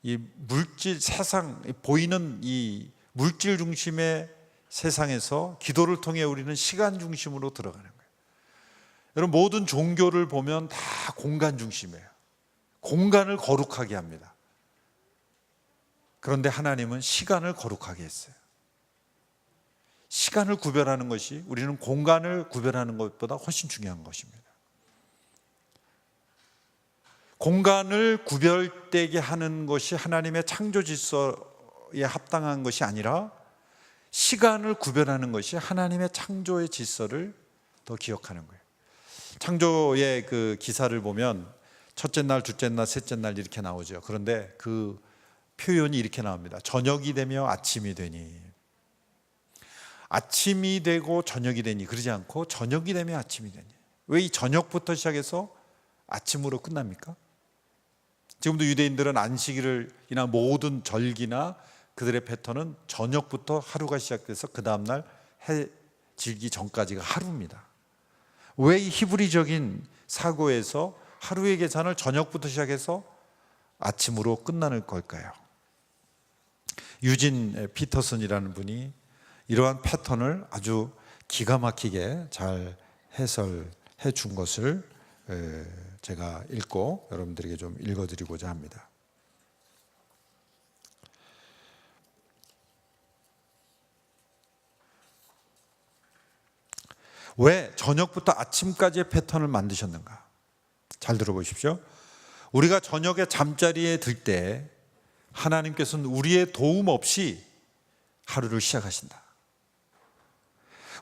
이 물질 세상, 보이는 이 물질 중심의 세상에서 기도를 통해 우리는 시간 중심으로 들어가는 거예요. 여러분 모든 종교를 보면 다 공간 중심이에요. 공간을 거룩하게 합니다. 그런데 하나님은 시간을 거룩하게 했어요. 시간을 구별하는 것이 우리는 공간을 구별하는 것보다 훨씬 중요한 것입니다. 공간을 구별되게 하는 것이 하나님의 창조 질서에 합당한 것이 아니라 시간을 구별하는 것이 하나님의 창조의 질서를 더 기억하는 거예요. 창조의 그 기사를 보면 첫째 날, 둘째 날, 셋째 날 이렇게 나오죠. 그런데 그 표현이 이렇게 나옵니다. 저녁이 되며 아침이 되니. 아침이 되고 저녁이 되니 그러지 않고 저녁이 되며 아침이 되니. 왜 이 저녁부터 시작해서 아침으로 끝납니까? 지금도 유대인들은 안식일이나 모든 절기나 그들의 패턴은 저녁부터 하루가 시작돼서 그 다음날 해 질기 전까지가 하루입니다. 왜 이 히브리적인 사고에서 하루의 계산을 저녁부터 시작해서 아침으로 끝나는 걸까요? 유진 피터슨이라는 분이 이러한 패턴을 아주 기가 막히게 잘 해설해 준 것을 제가 읽고 여러분들에게 좀 읽어드리고자 합니다. 왜 저녁부터 아침까지의 패턴을 만드셨는가? 잘 들어보십시오. 우리가 저녁에 잠자리에 들 때 하나님께서는 우리의 도움 없이 하루를 시작하신다.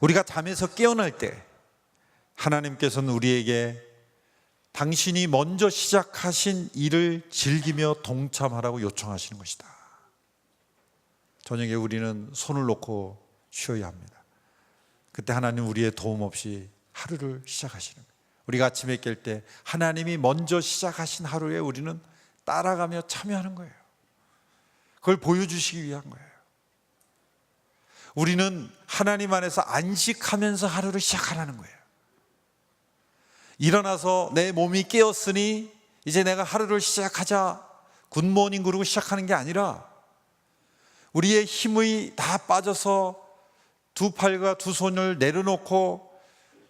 우리가 잠에서 깨어날 때 하나님께서는 우리에게 당신이 먼저 시작하신 일을 즐기며 동참하라고 요청하시는 것이다. 저녁에 우리는 손을 놓고 쉬어야 합니다. 그때 하나님 우리의 도움 없이 하루를 시작하시는 거예요. 우리가 아침에 깰 때 하나님이 먼저 시작하신 하루에 우리는 따라가며 참여하는 거예요. 그걸 보여주시기 위한 거예요. 우리는 하나님 안에서 안식하면서 하루를 시작하라는 거예요. 일어나서 내 몸이 깨었으니 이제 내가 하루를 시작하자, 굿모닝 그러고 시작하는 게 아니라 우리의 힘이 다 빠져서 두 팔과 두 손을 내려놓고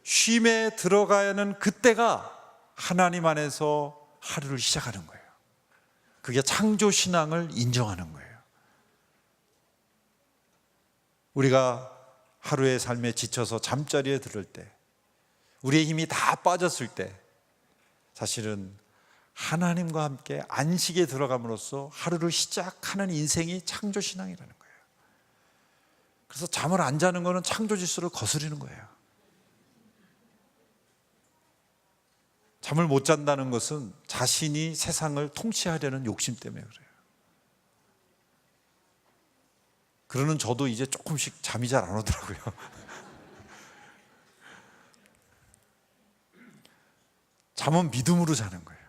쉼에 들어가야 하는 그때가 하나님 안에서 하루를 시작하는 거예요. 그게 창조신앙을 인정하는 거예요. 우리가 하루의 삶에 지쳐서 잠자리에 들을 때, 우리의 힘이 다 빠졌을 때 사실은 하나님과 함께 안식에 들어감으로써 하루를 시작하는 인생이 창조신앙이라는 거예요. 그래서 잠을 안 자는 거는 창조 질서를 거스르는 거예요. 잠을 못 잔다는 것은 자신이 세상을 통치하려는 욕심 때문에 그래요. 그러는 저도 이제 조금씩 잠이 잘 안 오더라고요. 잠은 믿음으로 자는 거예요.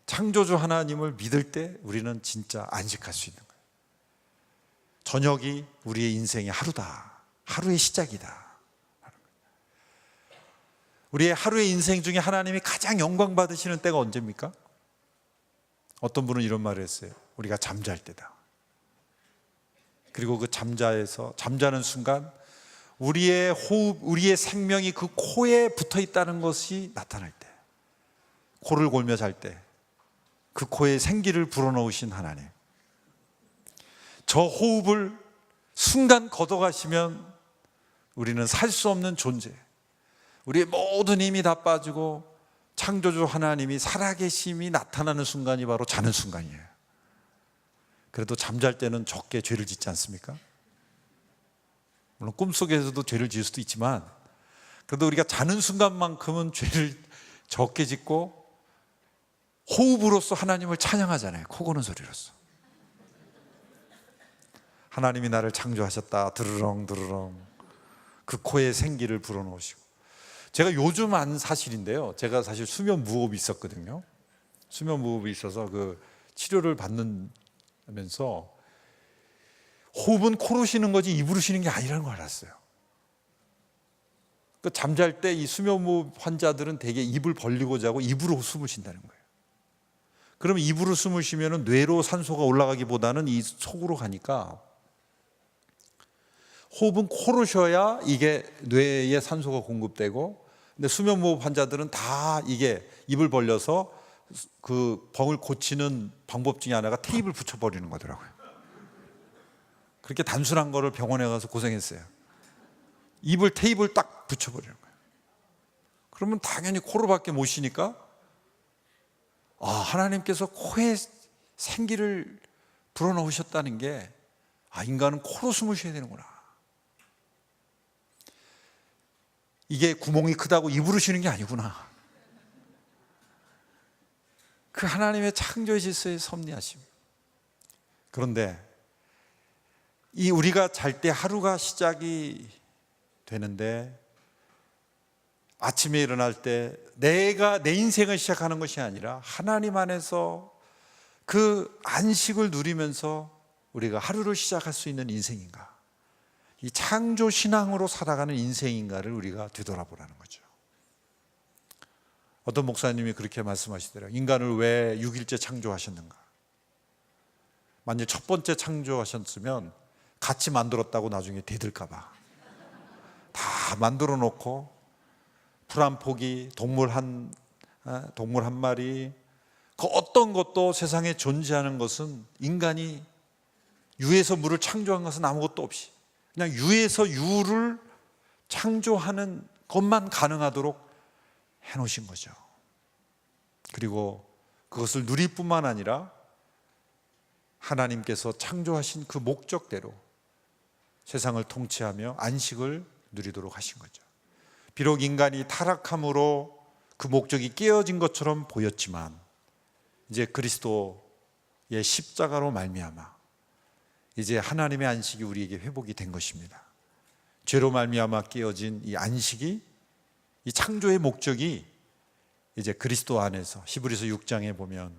창조주 하나님을 믿을 때 우리는 진짜 안식할 수 있는 거예요. 저녁이 우리의 인생의 하루다. 하루의 시작이다. 우리의 하루의 인생 중에 하나님이 가장 영광 받으시는 때가 언제입니까? 어떤 분은 이런 말을 했어요. 우리가 잠잘 때다. 그리고 그 잠자는 순간 우리의 호흡, 우리의 생명이 그 코에 붙어 있다는 것이 나타날 때, 코를 골며 잘 때 그 코에 생기를 불어넣으신 하나님, 저 호흡을 순간 걷어가시면 우리는 살 수 없는 존재, 우리의 모든 힘이 다 빠지고 창조주 하나님이 살아계심이 나타나는 순간이 바로 자는 순간이에요. 그래도 잠잘 때는 적게 죄를 짓지 않습니까? 물론 꿈속에서도 죄를 지을 수도 있지만 그래도 우리가 자는 순간만큼은 죄를 적게 짓고 호흡으로써 하나님을 찬양하잖아요. 코 고는 소리로써. 하나님이 나를 창조하셨다. 드르렁 드르렁. 그 코에 생기를 불어넣으시고. 제가 요즘 안 사실인데요. 제가 사실 수면 무호흡이 있었거든요. 수면 무호흡이 있어서 그 치료를 받으면서 호흡은 코로 쉬는 거지 입으로 쉬는 게 아니라는 걸 알았어요. 그 잠잘 때 이 수면무호흡 환자들은 대개 입을 벌리고 자고 입으로 숨을 쉰다는 거예요. 그러면 입으로 숨을 쉬면 뇌로 산소가 올라가기보다는 이 속으로 가니까 호흡은 코로 쉬어야 이게 뇌에 산소가 공급되고, 근데 수면무호흡 환자들은 다 이게 입을 벌려서 그 병을 고치는 방법 중에 하나가 테이프를 붙여버리는 거더라고요. 그렇게 단순한 거를 병원에 가서 고생했어요. 입을 테이프를 딱 붙여버리는 거예요. 그러면 당연히 코로밖에 못 쉬니까 하나님께서 코에 생기를 불어넣으셨다는 게 인간은 코로 숨을 쉬어야 되는구나. 이게 구멍이 크다고 입으로 쉬는 게 아니구나. 그 하나님의 창조의 질서의 섭리하심. 그런데 이 우리가 잘 때 하루가 시작이 되는데 아침에 일어날 때 내가 내 인생을 시작하는 것이 아니라 하나님 안에서 그 안식을 누리면서 우리가 하루를 시작할 수 있는 인생인가, 이 창조 신앙으로 살아가는 인생인가를 우리가 되돌아보라는 거죠. 어떤 목사님이 그렇게 말씀하시더라고요. 인간을 왜 6일째 창조하셨는가? 만약 첫 번째 창조하셨으면 같이 만들었다고 나중에 대들까 다 만들어 놓고 풀 한 포기, 동물 한 마리, 그 어떤 것도 세상에 존재하는 것은 인간이 유에서 무를 창조한 것은 아무것도 없이 그냥 유에서 유를 창조하는 것만 가능하도록 해놓으신 거죠. 그리고 그것을 누릴 뿐만 아니라 하나님께서 창조하신 그 목적대로 세상을 통치하며 안식을 누리도록 하신 거죠. 비록 인간이 타락함으로 그 목적이 깨어진 것처럼 보였지만 이제 그리스도의 십자가로 말미암아 이제 하나님의 안식이 우리에게 회복이 된 것입니다. 죄로 말미암아 깨어진 이 안식이, 이 창조의 목적이 이제 그리스도 안에서, 히브리서 6장에 보면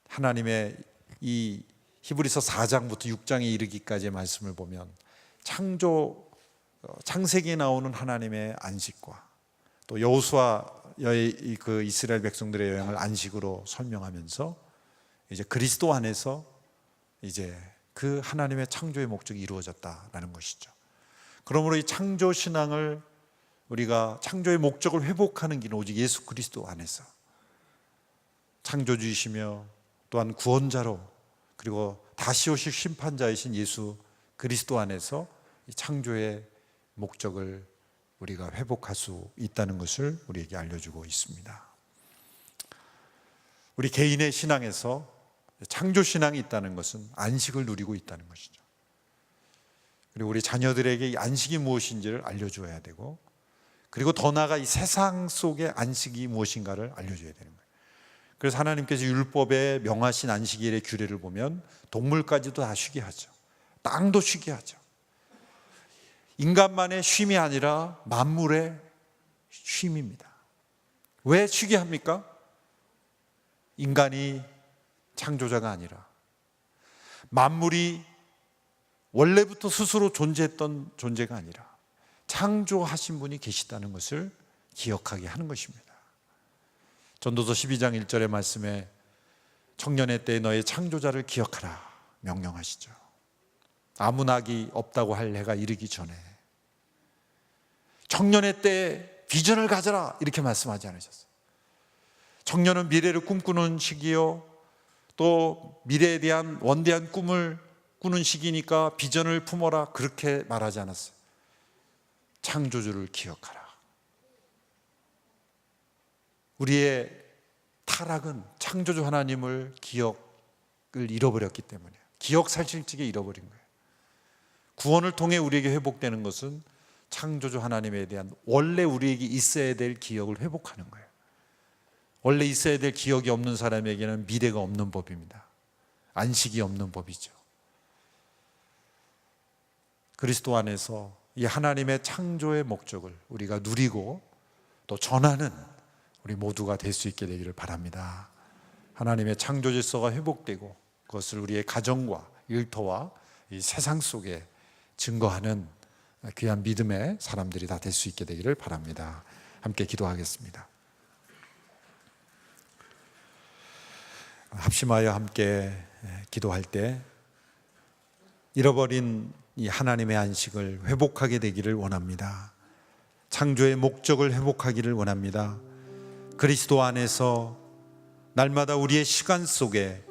하나님의 이 히브리서 4장부터 6장에 이르기까지의 말씀을 보면 창세기에 나오는 하나님의 안식과 또 여호수아의 그 이스라엘 백성들의 여행을 안식으로 설명하면서 이제 그리스도 안에서 이제 그 하나님의 창조의 목적이 이루어졌다라는 것이죠. 그러므로 이 창조 신앙을 우리가 창조의 목적을 회복하는 길은 오직 예수 그리스도 안에서 창조주이시며 또한 구원자로 그리고 다시 오실 심판자이신 예수 그리스도 안에서 이 창조의 목적을 우리가 회복할 수 있다는 것을 우리에게 알려주고 있습니다. 우리 개인의 신앙에서 창조 신앙이 있다는 것은 안식을 누리고 있다는 것이죠. 그리고 우리 자녀들에게 이 안식이 무엇인지를 알려줘야 되고, 그리고 더 나아가 이 세상 속의 안식이 무엇인가를 알려줘야 되는 거예요. 그래서 하나님께서 율법에 명하신 안식일의 규례를 보면 동물까지도 다 쉬게 하죠. 땅도 쉬게 하죠. 인간만의 쉼이 아니라 만물의 쉼입니다. 왜 쉬게 합니까? 인간이 창조자가 아니라 만물이 원래부터 스스로 존재했던 존재가 아니라 창조하신 분이 계시다는 것을 기억하게 하는 것입니다. 전도서 12장 1절의 말씀에 청년의 때에 너의 창조자를 기억하라 명령하시죠. 아무 낙이 없다고 할 해가 이르기 전에 청년의 때에 비전을 가져라 이렇게 말씀하지 않으셨어요. 청년은 미래를 꿈꾸는 시기요, 또 미래에 대한 원대한 꿈을 꾸는 시기니까 비전을 품어라 그렇게 말하지 않았어요. 창조주를 기억하라. 우리의 타락은 창조주 하나님을 기억을 잃어버렸기 때문이에요. 기억 살찔지게 잃어버린 거예요. 구원을 통해 우리에게 회복되는 것은 창조주 하나님에 대한 원래 우리에게 있어야 될 기억을 회복하는 거예요. 원래 있어야 될 기억이 없는 사람에게는 미래가 없는 법입니다. 안식이 없는 법이죠. 그리스도 안에서 이 하나님의 창조의 목적을 우리가 누리고 또 전하는 우리 모두가 될 수 있게 되기를 바랍니다. 하나님의 창조 질서가 회복되고 그것을 우리의 가정과 일터와 이 세상 속에 증거하는 귀한 믿음의 사람들이 다 될 수 있게 되기를 바랍니다. 함께 기도하겠습니다. 합심하여 함께 기도할 때 잃어버린 이 하나님의 안식을 회복하게 되기를 원합니다. 창조의 목적을 회복하기를 원합니다. 그리스도 안에서 날마다 우리의 시간 속에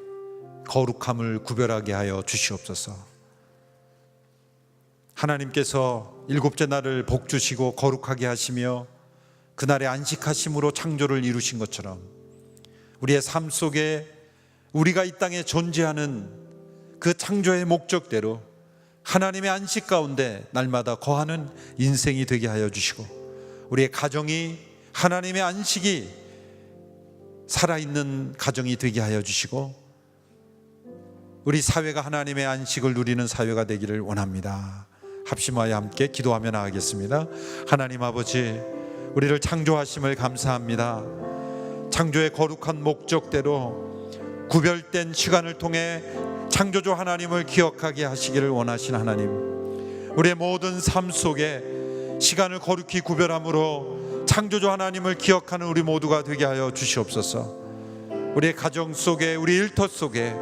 거룩함을 구별하게 하여 주시옵소서. 하나님께서 일곱째 날을 복 주시고 거룩하게 하시며 그날의 안식하심으로 창조를 이루신 것처럼 우리의 삶 속에 우리가 이 땅에 존재하는 그 창조의 목적대로 하나님의 안식 가운데 날마다 거하는 인생이 되게 하여 주시고 우리의 가정이 하나님의 안식이 살아있는 가정이 되게 하여 주시고 우리 사회가 하나님의 안식을 누리는 사회가 되기를 원합니다. 합심하여 함께 기도하며 나가겠습니다. 하나님 아버지, 우리를 창조하심을 감사합니다. 창조의 거룩한 목적대로 구별된 시간을 통해 창조주 하나님을 기억하게 하시기를 원하신 하나님, 우리의 모든 삶 속에 시간을 거룩히 구별함으로 창조주 하나님을 기억하는 우리 모두가 되게 하여 주시옵소서. 우리의 가정 속에, 우리 일터 속에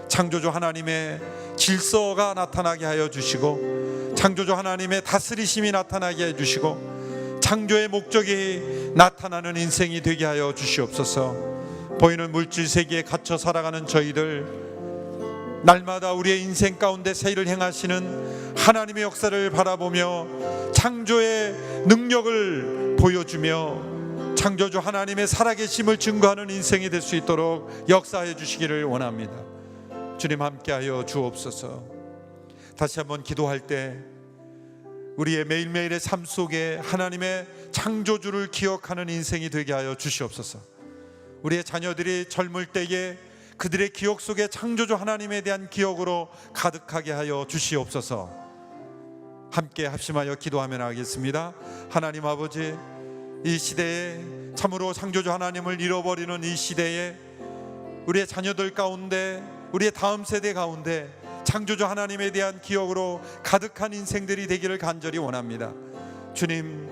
창조주 하나님의 질서가 나타나게 하여 주시고 창조주 하나님의 다스리심이 나타나게 해 주시고 창조의 목적이 나타나는 인생이 되게 하여 주시옵소서. 보이는 물질 세계에 갇혀 살아가는 저희들, 날마다 우리의 인생 가운데 새 일을 행하시는 하나님의 역사를 바라보며 창조의 능력을 보여주며 창조주 하나님의 살아계심을 증거하는 인생이 될 수 있도록 역사해 주시기를 원합니다. 주님 함께하여 주옵소서. 다시 한번 기도할 때 우리의 매일매일의 삶 속에 하나님의 창조주를 기억하는 인생이 되게 하여 주시옵소서. 우리의 자녀들이 젊을 때에 그들의 기억 속에 창조주 하나님에 대한 기억으로 가득하게 하여 주시옵소서. 함께 합심하여 기도하며 나가겠습니다. 하나님 아버지, 이 시대에 참으로 창조주 하나님을 잃어버리는 이 시대에 우리의 자녀들 가운데, 우리의 다음 세대 가운데 창조주 하나님에 대한 기억으로 가득한 인생들이 되기를 간절히 원합니다. 주님,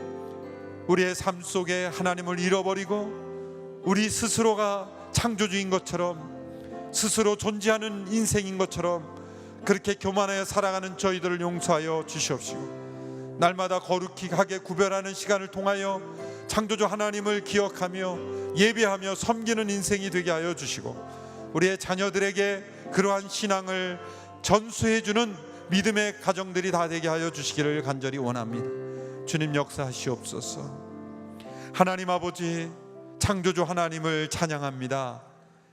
우리의 삶 속에 하나님을 잃어버리고 우리 스스로가 창조주인 것처럼, 스스로 존재하는 인생인 것처럼 그렇게 교만하여 살아가는 저희들을 용서하여 주시옵시고, 날마다 거룩히 하게 구별하는 시간을 통하여 창조주 하나님을 기억하며 예배하며 섬기는 인생이 되게 하여 주시고, 우리의 자녀들에게 그러한 신앙을 전수해주는 믿음의 가정들이 다 되게 하여 주시기를 간절히 원합니다. 주님 역사하시옵소서. 하나님 아버지, 창조주 하나님을 찬양합니다.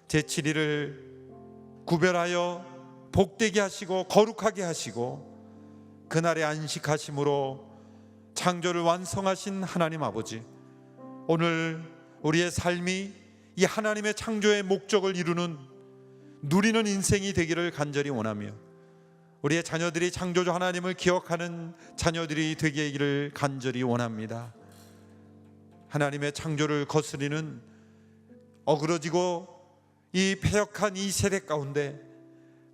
제7일을 구별하여 복되게 하시고 거룩하게 하시고 그날에 안식하심으로 창조를 완성하신 하나님 아버지, 오늘 우리의 삶이 이 하나님의 창조의 목적을 이루는, 누리는 인생이 되기를 간절히 원하며 우리의 자녀들이 창조주 하나님을 기억하는 자녀들이 되기를 간절히 원합니다. 하나님의 창조를 거스리는 어그러지고 이 패역한 이 세대 가운데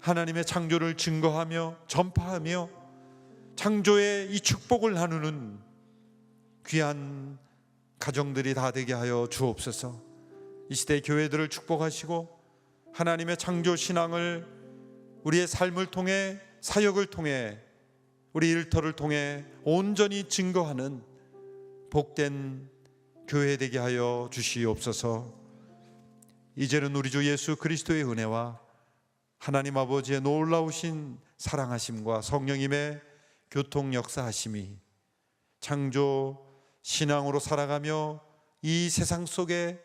하나님의 창조를 증거하며 전파하며 창조의 이 축복을 나누는 귀한 가정들이 다 되게 하여 주옵소서. 이 시대 교회들을 축복하시고 하나님의 창조 신앙을 우리의 삶을 통해, 사역을 통해, 우리 일터를 통해 온전히 증거하는 복된 교회 되게 하여 주시옵소서. 이제는 우리 주 예수 그리스도의 은혜와 하나님 아버지의 놀라우신 사랑하심과 성령님의 교통 역사하심이 창조 신앙으로 살아가며 이 세상 속에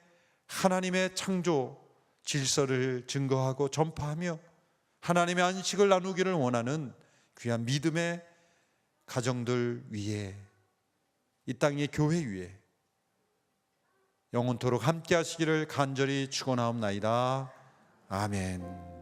하나님의 창조 질서를 증거하고 전파하며 하나님의 안식을 나누기를 원하는 귀한 믿음의 가정들 위에, 이 땅의 교회 위에 영원토록 함께 하시기를 간절히 축원하옵나이다. 아멘.